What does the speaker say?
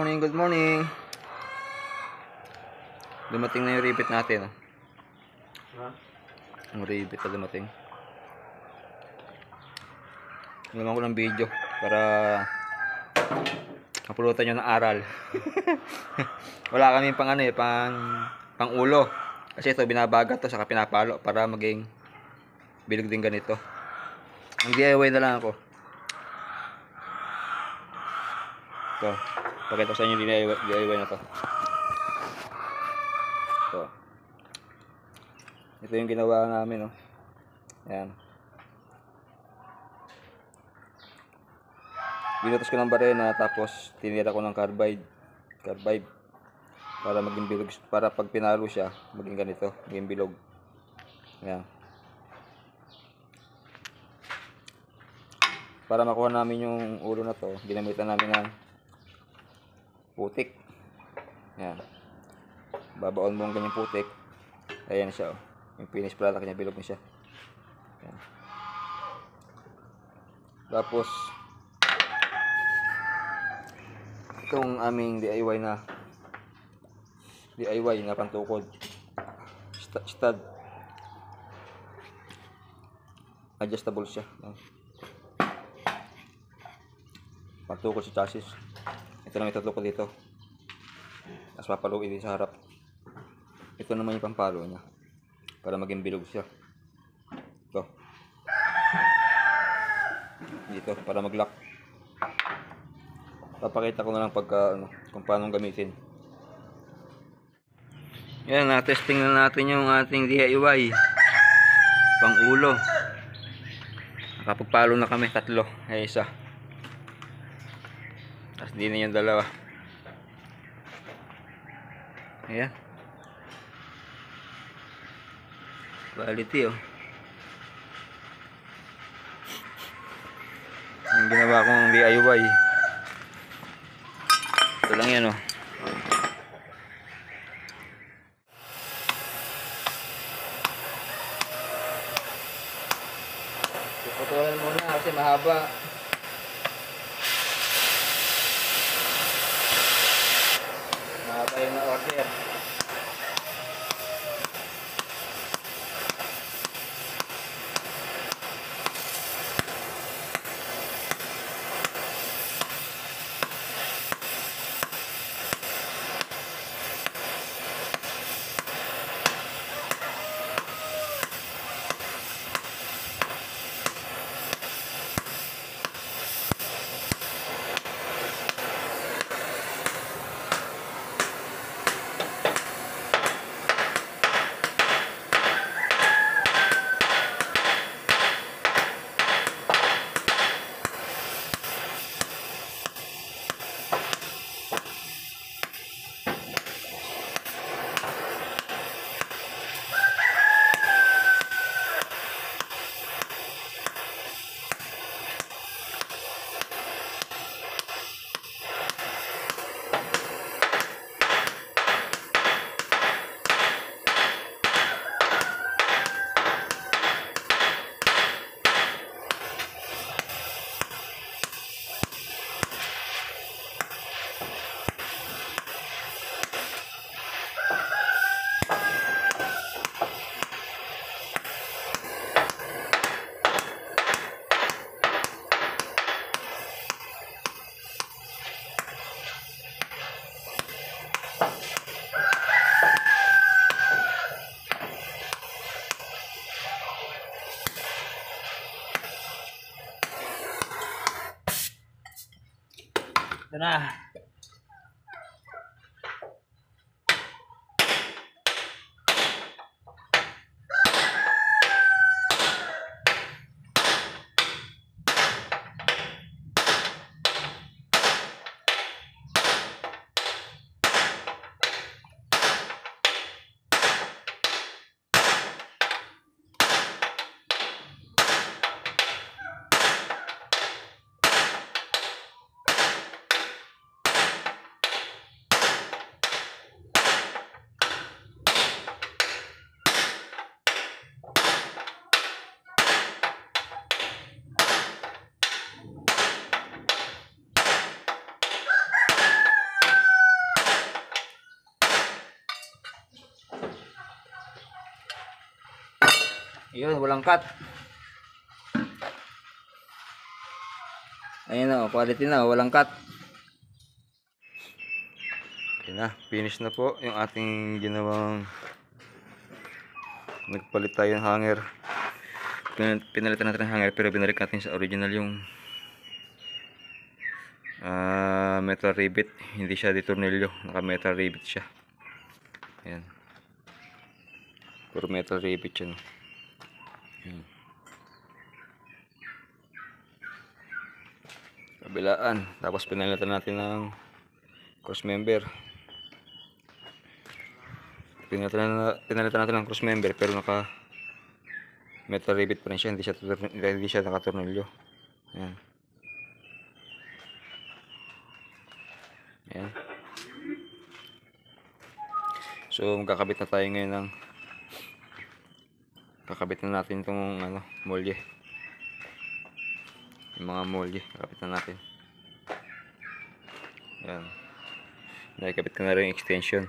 morning, good morning. Dumating na yung ribbit natin. Ang ribbit na dumating. Ginawa ko ng video para mapulutan nyo ng aral. Wala kami pang pang ulo. Kasi ito binabagat to saka pinapalo para maging bilog din ganito. Ang DIY na lang ako. Ito, pakita ko sa inyo DIY na to. Ito yung ginawa namin, oh. Ayan. Binutas ko ng barena tapos tinira ko ng carbide para maging bilog, para pag pinalo siya maging ganito, maging bilog. Ayan. Para makuha namin yung ulo na to, ginamitan namin ng putik. Ayan. Babaon mo ang ganyang putik. Ayan siya, oh. Yung finish product niya, bilog na siya. Ayan. Tapos itong aming DIY na pantukod stud, adjustable siya. Ayan. Pantukod sa chassis. Ito na may tutukod dito, tapos papaluin din sa harap. Ito naman yung pampalo niya para maging bilog siya. Ito dito para mag-lock. Papakita ko na lang pagka kung paano gamitin. Yan, na-testing na natin yung ating DIY pang ulo. Nakapagpalo na kami, 3 ay isa, tapos di na yung 2. Ayan, quality, oh. Ang ginawa kong DIY, ito lang yan, oh. Putulan muna kasi mahaba. Mahaba yung na-order. Ito na. Yun, walang cut. Ayun na, quality na, walang cut. Okay na, finish na po yung ating ginawang nagpalit tayo ng hanger. Pinalitan natin ng hanger pero binalik natin sa original yung metal rivet. Hindi siya ditornilyo, naka metal rivet siya. Ayan, puro metal rivet siya, no? Ayan. Kabilaan, tapos pinalitan natin ng cross member. Pinalitan natin ng cross member pero naka metal rivet pa rin siya, hindi siya nakatornilyo. Ayan. Ayan. So magkakabit na tayo ngayon ng kakabit na natin itong molye. Yung mga molye kakabit na natin. Ayan. Nakikabit ko na rin yung extension.